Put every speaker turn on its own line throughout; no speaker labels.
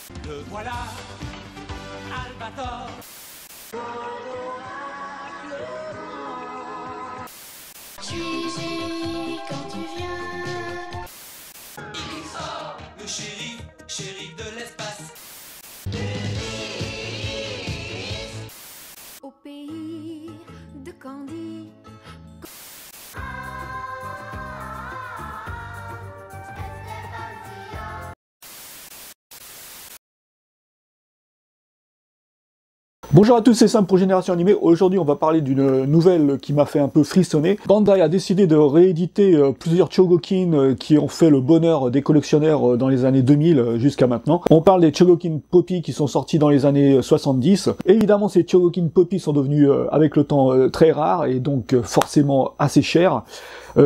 Le voilà, Albator.
Gigi, quand tu viens.
Il sort, le shérif de l'espace.
Au pays de Candy.
Bonjour à tous, c'est Sam pour Génération Animée. Aujourd'hui, on va parler d'une nouvelle qui m'a fait un peu frissonner. Bandai a décidé de rééditer plusieurs Chogokin qui ont fait le bonheur des collectionneurs dans les années 2000 jusqu'à maintenant. On parle des Chogokin Poppy qui sont sortis dans les années 70. Évidemment, ces Chogokin Poppy sont devenus avec le temps très rares et donc forcément assez chers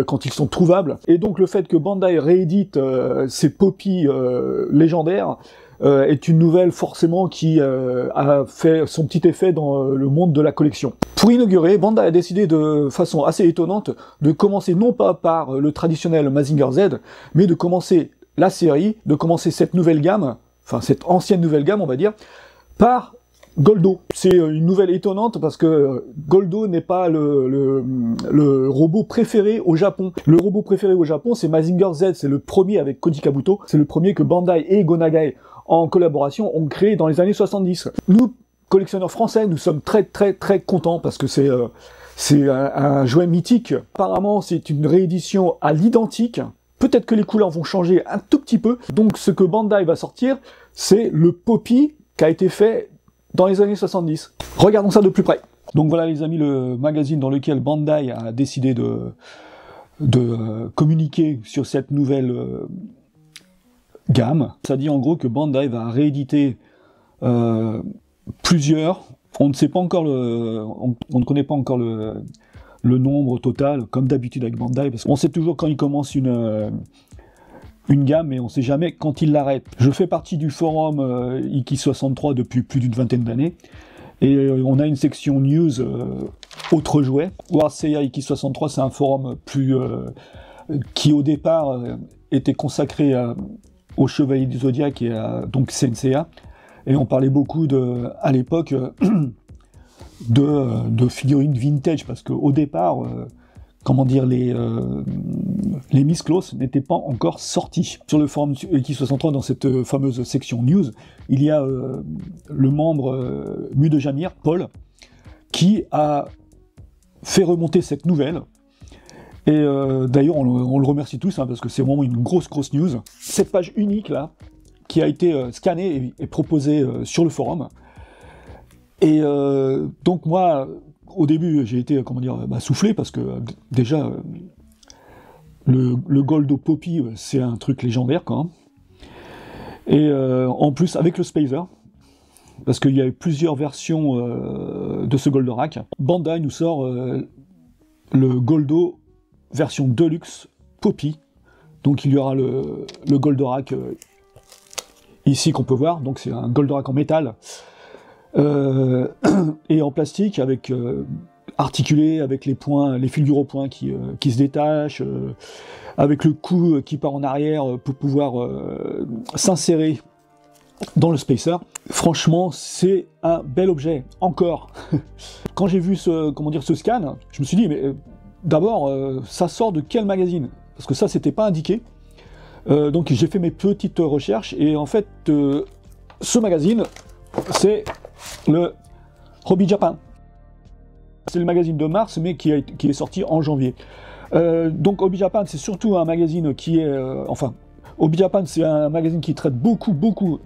quand ils sont trouvables. Et donc le fait que Bandai réédite ces Poppy légendaires est une nouvelle forcément qui a fait son petit effet dans le monde de la collection. Pour inaugurer, Bandai a décidé de façon assez étonnante de commencer non pas par le traditionnel Mazinger Z, mais de commencer la série, de commencer cette nouvelle gamme, enfin cette ancienne nouvelle gamme on va dire, par Goldo. C'est une nouvelle étonnante parce que Goldo n'est pas le robot préféré au Japon. Le robot préféré au Japon, c'est Mazinger Z, c'est le premier avec Koji Kabuto, c'est le premier que Bandai et Go Nagai en collaboration ont créé dans les années 70. Nous, collectionneurs français, nous sommes très contents parce que c'est un jouet mythique. Apparemment, c'est une réédition à l'identique. Peut-être que les couleurs vont changer un tout petit peu. Donc ce que Bandai va sortir, c'est le Poppy qui a été fait dans les années 70. Regardons ça de plus près. Donc voilà les amis, le magazine dans lequel Bandai a décidé de communiquer sur cette nouvelle gamme. Ça dit en gros que Bandai va rééditer plusieurs, on ne sait pas encore on ne connaît pas encore le nombre total, comme d'habitude avec Bandai, parce qu'on sait toujours quand il commence une gamme, mais on ne sait jamais quand il l'arrête. Je fais partie du forum Iki63 depuis plus d'une vingtaine d'années, et on a une section news autres jouets. Warseiya Iki63, c'est un forum qui au départ était consacré aux Chevaliers du Zodiaque et donc CNCA, et on parlait beaucoup à l'époque de figurines vintage, parce qu'au départ, comment dire, les Miss Claus n'étaient pas encore sortis. Sur le forum Iki63, dans cette fameuse section news, il y a le membre Mu de Jamir, Paul, qui a fait remonter cette nouvelle. Et d'ailleurs, on le remercie tous, hein, parce que c'est vraiment une grosse news. Cette page unique, là, qui a été scannée et proposée sur le forum. Et donc moi, au début, j'ai été, comment dire, soufflé, parce que déjà, le Goldo Poppy, c'est un truc légendaire, quand même. Et en plus, avec le Spacer, parce qu'il y a eu plusieurs versions de ce Goldorak, Bandai nous sort le Goldo version Deluxe Poppy. Donc il y aura le Goldorak ici qu'on peut voir, donc c'est un Goldorak en métal et en plastique, avec articulé, avec les points, les figures au point qui se détachent, avec le cou qui part en arrière pour pouvoir s'insérer dans le Spacer. Franchement, c'est un bel objet, encore. Quand j'ai vu ce scan, je me suis dit, mais d'abord, ça sort de quel magazine? Parce que ça, c'était pas indiqué. Donc j'ai fait mes petites recherches, et en fait, ce magazine, c'est le Hobby Japan. C'est le magazine de mars, mais qui est sorti en janvier. Donc Hobby Japan, c'est surtout un magazine qui est... Hobby Japan, c'est un magazine qui traite beaucoup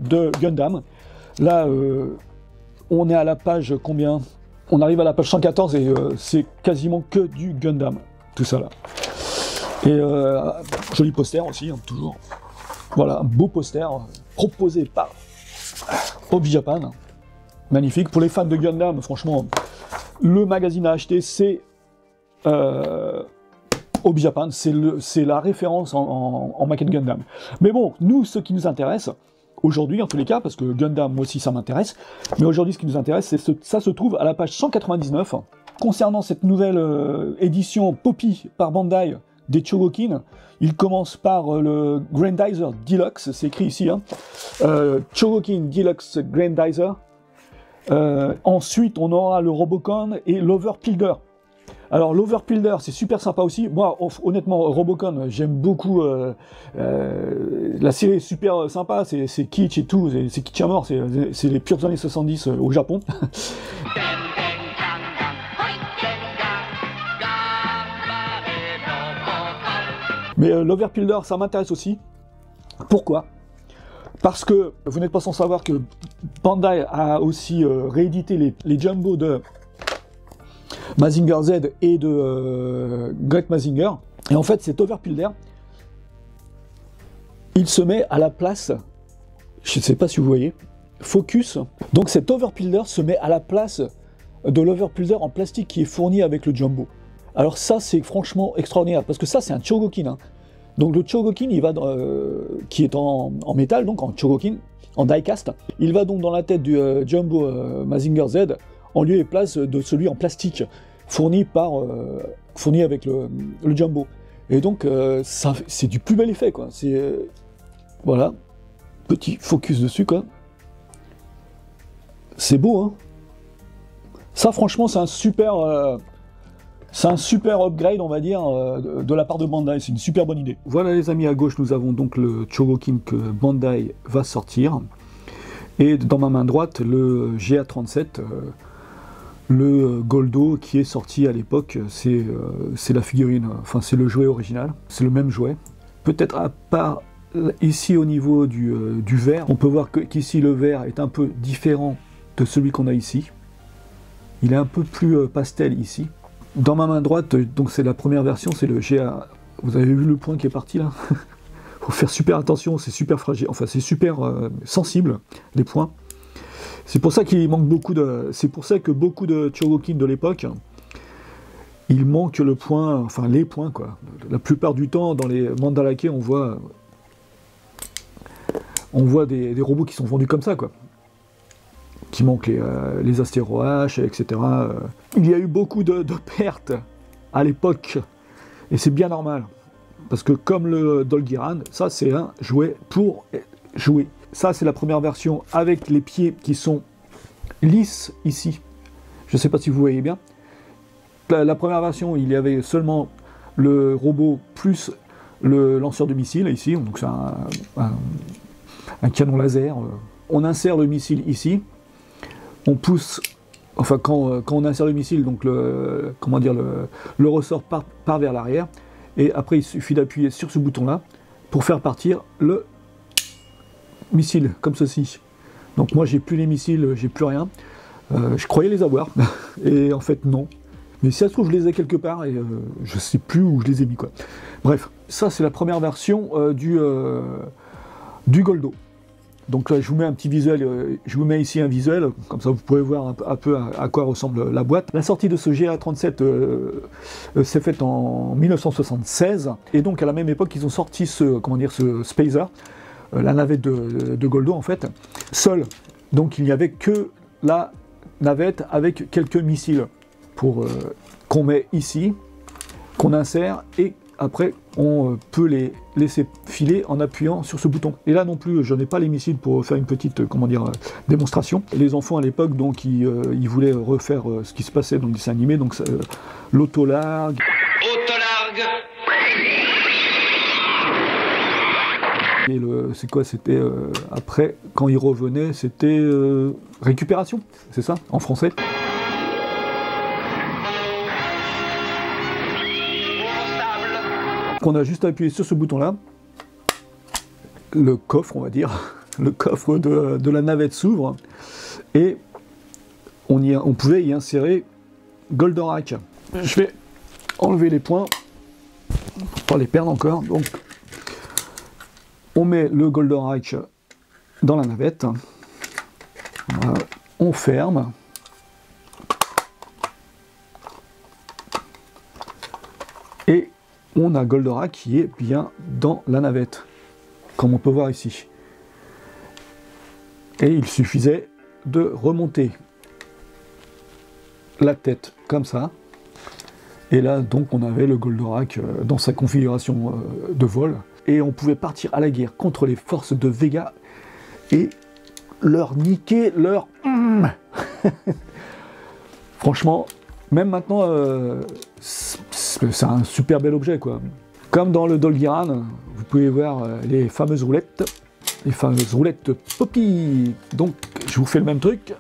de Gundam. Là, on est à la page combien? On arrive à la page 114 et c'est quasiment que du Gundam, tout ça là. Et joli poster aussi, hein, toujours. Voilà, un beau poster proposé par Hobby Japan. Magnifique. Pour les fans de Gundam, franchement, le magazine à acheter, c'est Hobby Japan, c'est la référence en maquette Gundam. Mais bon, nous, ce qui nous intéresse, aujourd'hui en tous les cas, parce que Gundam, moi aussi ça m'intéresse, mais aujourd'hui ce qui nous intéresse, ça se trouve à la page 199, concernant cette nouvelle édition Poppy par Bandai des Chogokin. Il commence par le Grandizer Deluxe, c'est écrit ici, hein. Chogokin Deluxe Grandizer. Ensuite, on aura le Robocon et l'Overpilder. Alors, l'Overpilder, c'est super sympa aussi. Moi, honnêtement, Robocon, j'aime beaucoup. La série est super sympa, c'est kitsch et tout, c'est kitsch à mort, c'est les pures années 70 au Japon. Mais l'Overpilder, ça m'intéresse aussi. Pourquoi ? Parce que vous n'êtes pas sans savoir que Bandai a aussi réédité les Jumbo de Mazinger Z et de Great Mazinger. Et en fait, cet Overpilder, il se met à la place, je ne sais pas si vous voyez, focus. Donc cet Overpilder se met à la place de l'Overpilder en plastique qui est fourni avec le Jumbo. Alors ça, c'est franchement extraordinaire, parce que ça, c'est un Chogokin. Hein. Donc le Chogokin, il va qui est en métal, donc en Chogokin, en die-cast. Il va donc dans la tête du Jumbo Mazinger Z, en lieu et place de celui en plastique, fourni avec le Jumbo. Et donc, c'est du plus bel effet, quoi. Voilà, petit focus dessus, quoi. C'est beau, hein. Ça, franchement, c'est un super upgrade, on va dire, de la part de Bandai. C'est une super bonne idée. Voilà, les amis, à gauche, nous avons donc le Chogokin que Bandai va sortir. Et dans ma main droite, le GA37, le Goldo qui est sorti à l'époque. C'est la figurine, enfin, c'est le jouet original. C'est le même jouet. Peut-être à part ici au niveau du verre, on peut voir qu'ici le verre est un peu différent de celui qu'on a ici. Il est un peu plus pastel ici. Dans ma main droite, donc c'est la première version, c'est le GA. Vous avez vu le point qui est parti là? Faut faire super attention, c'est super fragile, enfin c'est super sensible les points. C'est pour ça qu'il manque beaucoup de. C'est pour ça que beaucoup de Chogokin de l'époque, il manque le point, enfin les points quoi. La plupart du temps, dans les mandalake, on voit des robots qui sont vendus comme ça quoi. Qui manquent les astéroaches, etc. Il y a eu beaucoup de pertes à l'époque, et c'est bien normal, parce que comme le Dolgiran, ça c'est un jouet pour jouer. Ça c'est la première version avec les pieds qui sont lisses ici. Je ne sais pas si vous voyez bien. La première version, il y avait seulement le robot plus le lanceur de missiles ici, donc c'est un canon laser. On insère le missile ici. On pousse, enfin quand on insère le missile, donc le ressort part vers l'arrière, et après il suffit d'appuyer sur ce bouton-là pour faire partir le missile, comme ceci. Donc moi j'ai plus les missiles, j'ai plus rien. Je croyais les avoir, et en fait non. Mais si ça se trouve je les ai quelque part, et je sais plus où je les ai mis quoi. Bref, ça c'est la première version du Goldo. Donc là, je vous mets un petit visuel, je vous mets ici un visuel, comme ça vous pouvez voir un peu à quoi ressemble la boîte. La sortie de ce GA37 s'est faite en 1976, et donc à la même époque, ils ont sorti ce Spacer, la navette de Goldo en fait, seule. Donc il n'y avait que la navette avec quelques missiles qu'on met ici, qu'on insère, et après on peut les laisser filer en appuyant sur ce bouton. Et là non plus, je n'ai pas les missiles pour faire une petite démonstration. Les enfants à l'époque, donc ils voulaient refaire ce qui se passait dans le dessin animé, donc l'autolargue.
Autolargue.
Et c'est quoi? C'était après, quand ils revenaient, c'était récupération, c'est ça en français? On a juste appuyé sur ce bouton-là, le coffre, on va dire, le coffre de la navette s'ouvre, et on pouvait y insérer Goldorak. Je vais enlever les points, pour pas les perdre encore. Donc, on met le Goldorak dans la navette, voilà. On ferme. Et on a Goldorak qui est bien dans la navette, comme on peut voir ici. Et il suffisait de remonter la tête comme ça, Et là, donc, on avait le Goldorak dans sa configuration de vol. Et on pouvait partir à la guerre contre les forces de Vega et leur niquer leur... Franchement, même maintenant, c'est un super bel objet, quoi. Comme dans le Dolgiran, vous pouvez voir les fameuses roulettes Poppy. Donc, je vous fais le même truc.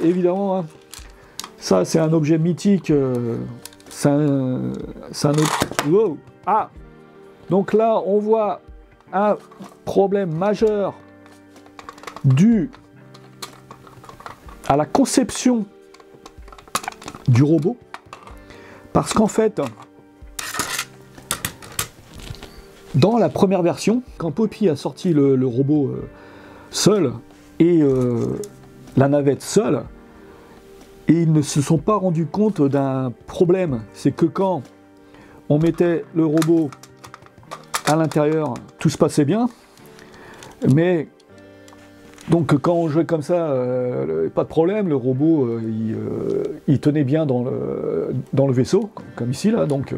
Évidemment, hein. Ça, c'est un objet mythique. C'est un wow. Ah. Donc là, on voit un problème majeur dû à la conception du robot. Parce qu'en fait, dans la première version, quand Poppy a sorti le robot seul et la navette seule, et ils ne se sont pas rendus compte d'un problème. C'est que quand on mettait le robot à l'intérieur, tout se passait bien. Mais donc quand on jouait comme ça, pas de problème, le robot il tenait bien dans le vaisseau, comme ici là. Donc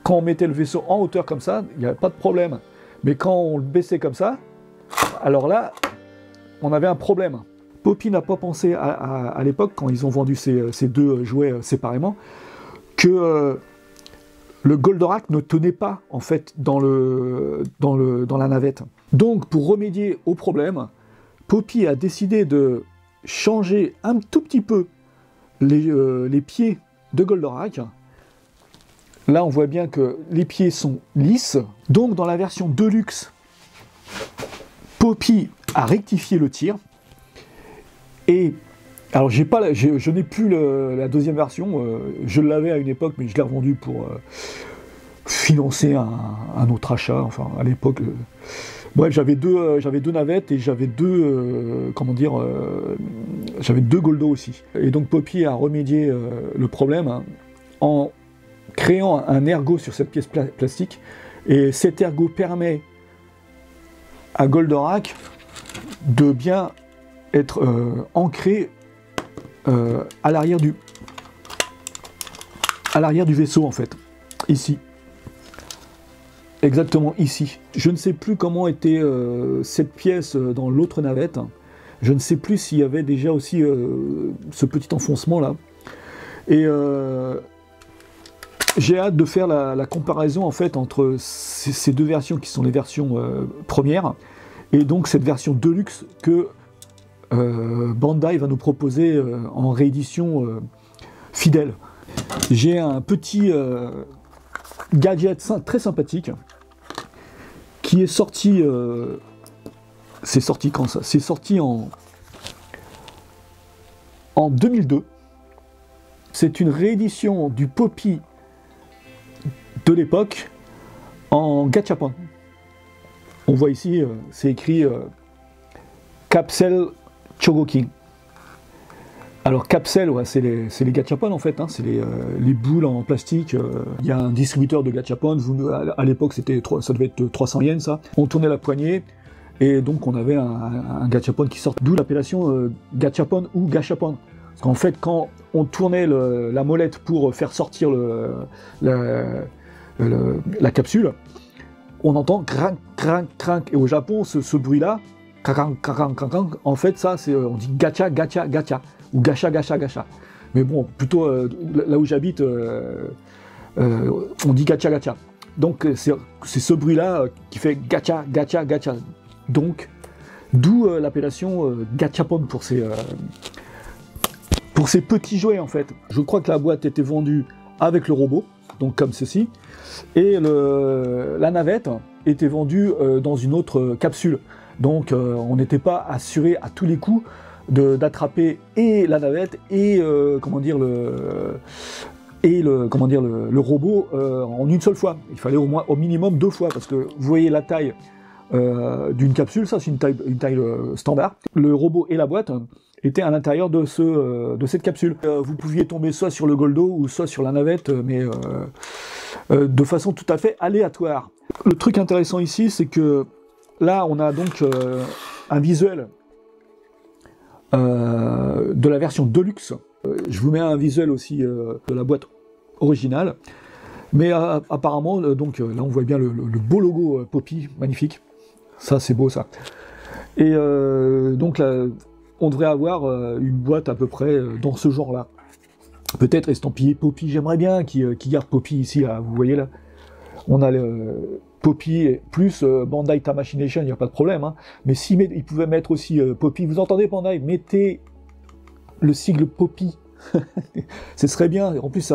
quand on mettait le vaisseau en hauteur comme ça, il n'y avait pas de problème. Mais quand on le baissait comme ça, alors là, on avait un problème. Poppy n'a pas pensé à l'époque, quand ils ont vendu ces deux jouets séparément, que le Goldorak ne tenait pas en fait dans la navette. Donc pour remédier au problème, Poppy a décidé de changer un tout petit peu les pieds de Goldorak. Là on voit bien que les pieds sont lisses. Donc dans la version Deluxe, Poppy a rectifié le tir. Et alors je n'ai plus la deuxième version, je l'avais à une époque, mais je l'ai revendu pour financer un autre achat. Enfin à l'époque, bref, j'avais deux navettes et j'avais deux Goldo aussi. Et donc Poppy a remédié le problème, hein, en créant un ergot sur cette pièce plastique. Et cet ergot permet à Goldorak de bien être ancré à l'arrière du vaisseau en fait, ici, exactement ici. Je ne sais plus comment était cette pièce dans l'autre navette. Je ne sais plus s'il y avait déjà aussi ce petit enfoncement là. Et j'ai hâte de faire la comparaison en fait entre ces deux versions qui sont les versions premières et donc cette version Deluxe que Bandai va nous proposer en réédition fidèle. J'ai un petit gadget très sympathique qui est sorti. C'est sorti quand ça? C'est sorti en 2002. C'est une réédition du Poppy de l'époque en gachapon. On voit ici, c'est écrit Capsule Chogokin. Alors Capsule, ouais, c'est les gachapon en fait, hein, c'est les boules en plastique. Il y a un distributeur de gachapon, à l'époque ça devait être 300 yens ça. On tournait la poignée et donc on avait un gachapon qui sort, d'où l'appellation gachapon ou gachapon. Parce qu'en fait quand on tournait la molette pour faire sortir la capsule, on entend crank, crank, crank. Et au Japon, ce bruit-là, crank, crank, crank, crank, en fait, ça, on dit gacha, gacha, gacha, ou gacha, gacha, gacha. Mais bon, plutôt là où j'habite, on dit gacha, gacha. Donc, c'est ce bruit-là qui fait gacha, gacha, gacha. Donc, d'où l'appellation gachapon pour ces petits jouets, en fait. Je crois que la boîte était vendue avec le robot, donc comme ceci, et la navette était vendue dans une autre capsule. Donc on n'était pas assuré à tous les coups d'attraper et la navette et le robot en une seule fois. Il fallait au minimum 2 fois, parce que vous voyez la taille d'une capsule, ça c'est une taille standard. Le robot et la boîte étaient à l'intérieur de cette capsule. Vous pouviez tomber soit sur le Goldo ou soit sur la navette, mais de façon tout à fait aléatoire. Le truc intéressant ici, c'est que là, on a donc un visuel de la version Deluxe Je vous mets un visuel aussi de la boîte originale. Mais apparemment, donc là on voit bien le beau logo Poppy, magnifique. Ça c'est beau ça. Et donc là, on devrait avoir une boîte à peu près dans ce genre-là. Peut-être estampillé Poppy, j'aimerais bien qui garde Poppy ici, là, vous voyez là. On a le Poppy plus Bandai Tamashination, il n'y a pas de problème. Hein. Mais si ils pouvaient mettre aussi Poppy, vous entendez Bandai, mettez le sigle Poppy. Ce serait bien, en plus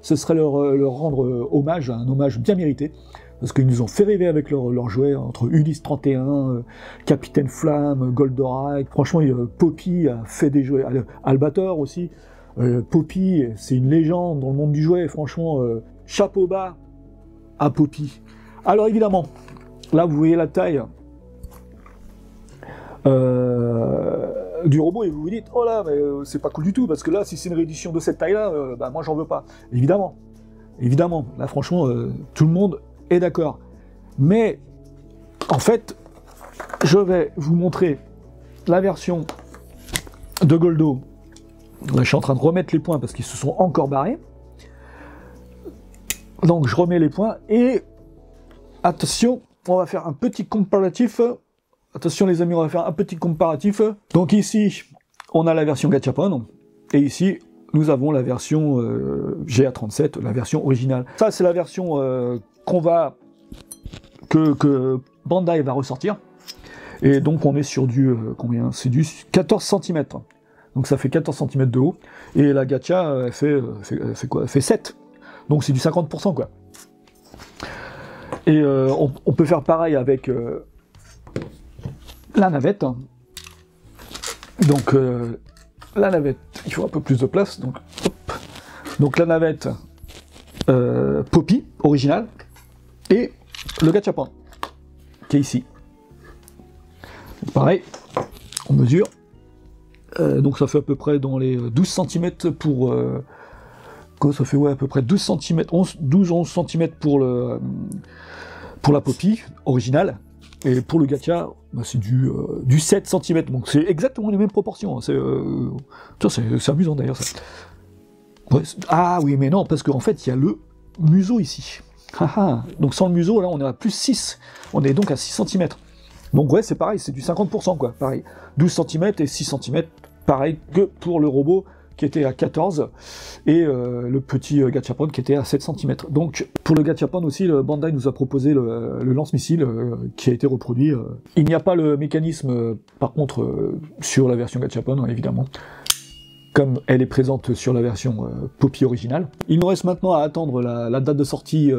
ce serait leur rendre hommage, un hommage bien mérité, parce qu'ils nous ont fait rêver avec leurs jouets, entre Ulysse 31, Capitaine Flamme, Goldorak, franchement Poppy a fait des jouets, Albator aussi, Poppy c'est une légende dans le monde du jouet, franchement chapeau bas à Poppy. Alors évidemment, là vous voyez la taille du robot et vous vous dites oh là mais c'est pas cool du tout parce que là si c'est une réédition de cette taille là bah moi j'en veux pas, évidemment là franchement tout le monde est d'accord, mais en fait je vais vous montrer la version de Goldo. Là je suis en train de remettre les points parce qu'ils se sont encore barrés, donc je remets les points et attention, on va faire un petit comparatif. Attention les amis, on va faire un petit comparatif. Donc ici, on a la version Gachapon, et ici, nous avons la version GA37, la version originale. Ça, c'est la version que Bandai va ressortir. Et donc, on est sur du, combien? C'est du 14 cm. Donc ça fait 14 cm de haut. Et la Gacha, elle fait quoi? Elle fait 7. Donc c'est du 50%, quoi. Et on peut faire pareil avec... la navette, donc la navette, il faut un peu plus de place, donc hop. Donc la navette Poppy, originale, et le Gachapon, qui est ici. Donc, pareil, on mesure, donc ça fait à peu près dans les 12 cm pour... ça fait ouais, à peu près 12 cm, 12-11 cm pour la Poppy, originale. Et pour le Gacha, bah c'est du 7 cm, donc c'est exactement les mêmes proportions. C'est amusant d'ailleurs ça. Ouais, ah oui, mais non, parce qu'en fait, il y a le museau ici. Donc sans le museau, là, on est à plus 6. On est donc à 6 cm. Donc ouais, c'est pareil, c'est du 50%, quoi. Pareil, 12 cm et 6 cm, pareil que pour le robot qui était à 14, et le petit Gachapon qui était à 7 cm. Donc pour le Gachapon aussi, le Bandai nous a proposé le lance-missile qui a été reproduit. Il n'y a pas le mécanisme, par contre, sur la version Gachapon, évidemment, comme elle est présente sur la version Poppy originale. Il nous reste maintenant à attendre la date de sortie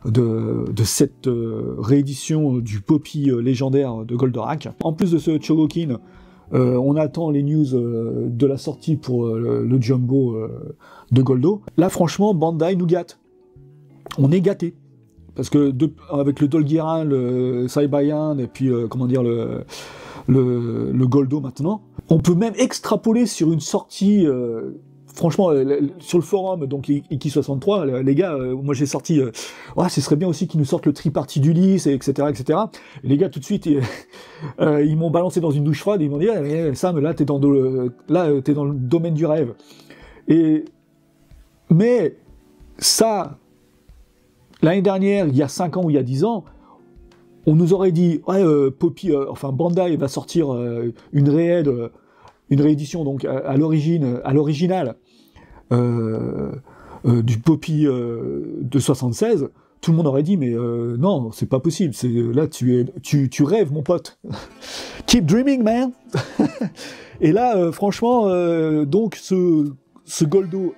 de cette réédition du Poppy légendaire de Goldorak. En plus de ce Chogokin, on attend les news de la sortie pour le Jumbo de Goldo. Là, franchement, Bandai nous gâte. On est gâté. Parce que avec le Dolgiran, le Saibayan et puis comment dire le Goldo maintenant, on peut même extrapoler sur une sortie. Franchement, sur le forum, donc Iki63, les gars, moi j'ai sorti, ce serait bien aussi qu'ils nous sortent le triparty d'Ulysse, etc., etc. Et les gars, tout de suite, ils m'ont balancé dans une douche froide, et ils m'ont dit, Sam, là, t'es dans le domaine du rêve. Mais ça, l'année dernière, il y a 5 ans ou il y a 10 ans, on nous aurait dit, Poppy, Bandai va sortir une réédition donc à l'original du Poppy de 76, tout le monde aurait dit mais non, c'est pas possible, là tu rêves mon pote. Keep dreaming man. Et là franchement donc ce Goldo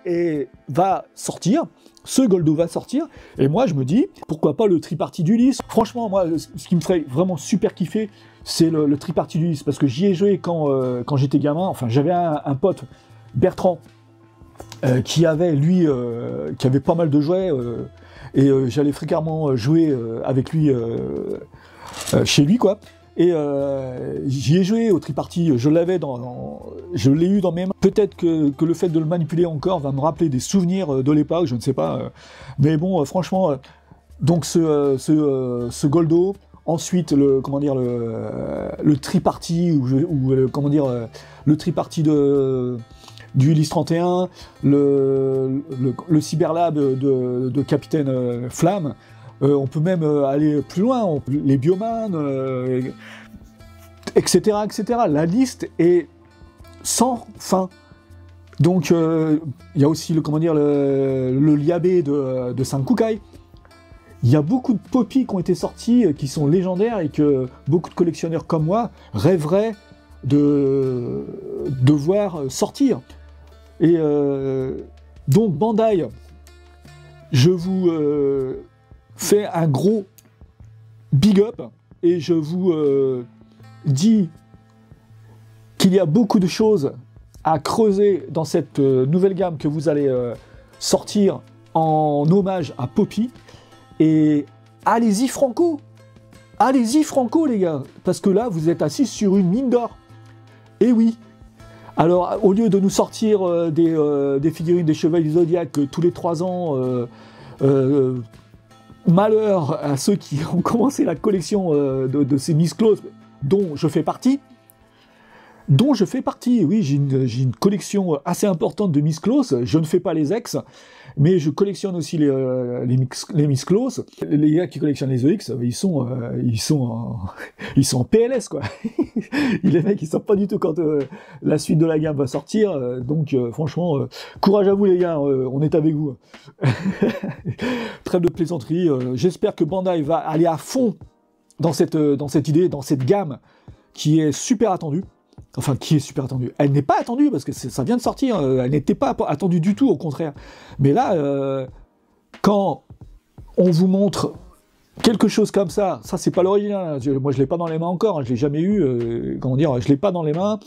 va sortir. Ce Goldo va sortir, et moi je me dis, pourquoi pas le triparty d'Ulysse. Franchement, moi, ce qui me ferait vraiment super kiffer, c'est le triparty d'Ulysse, parce que j'y ai joué quand j'étais gamin. Enfin, j'avais un pote, Bertrand, qui avait pas mal de jouets, et j'allais fréquemment jouer avec lui chez lui, quoi. Et j'y ai joué au triparty, je l'ai eu dans mes mains. Peut-être que le fait de le manipuler encore va me rappeler des souvenirs de l'époque, je ne sais pas. Mais bon, franchement, donc ce Goldo, ensuite le triparty, le triparty du Ulysse 31, le Cyberlab de Capitaine Flamme. On peut même aller plus loin, les Bioman, etc., etc. La liste est sans fin. Donc, il y a aussi le Liabé de Sankukai. Il y a beaucoup de Poppy qui ont été sortis, qui sont légendaires et que beaucoup de collectionneurs comme moi rêveraient de voir sortir. Et donc Bandai, je vous fais un gros big up et je vous dis qu'il y a beaucoup de choses à creuser dans cette nouvelle gamme que vous allez sortir en hommage à Poppy. Et allez-y franco, les gars, parce que là vous êtes assis sur une mine d'or. Et oui. Alors au lieu de nous sortir des figurines des Chevaliers du Zodiaque tous les 3 ans, malheur à ceux qui ont commencé la collection de ces Miss Claus, dont je fais partie. Oui, j'ai une collection assez importante de Miss Claus. Je ne fais pas les ex, mais je collectionne aussi les Miss Claus. Les gars qui collectionnent les EX, ils sont en PLS, quoi. Les mecs, ils savent pas du tout quand la suite de la gamme va sortir. Donc, franchement, courage à vous, les gars. On est avec vous. Trêve de plaisanterie. J'espère que Bandai va aller à fond dans cette idée, dans cette gamme qui est super attendue. Enfin, qui est super attendue. Elle n'est pas attendue, parce que ça vient de sortir, elle n'était pas attendue du tout, au contraire. Mais là, quand on vous montre quelque chose comme ça c'est pas l'original, moi je l'ai pas dans les mains encore, hein, je l'ai jamais eu, je l'ai pas dans les mains.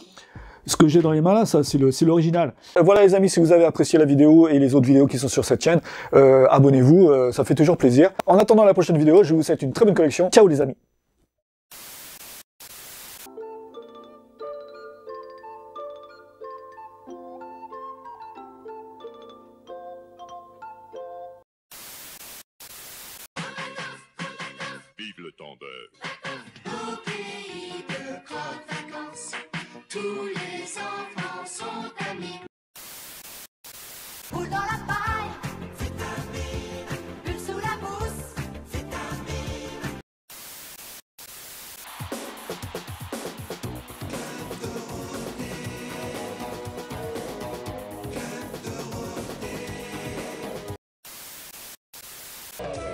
Ce que j'ai dans les mains là, ça c'est l'original. Voilà les amis, si vous avez apprécié la vidéo et les autres vidéos qui sont sur cette chaîne, abonnez-vous, ça fait toujours plaisir. En attendant la prochaine vidéo, je vous souhaite une très bonne collection. Ciao les amis.
Vive le temps de...
Au pays de grandes vacances, tous les enfants sont amis. Boule dans la paille, vitamine. Bulle sous la mousse, vitamine. Club Dorothée.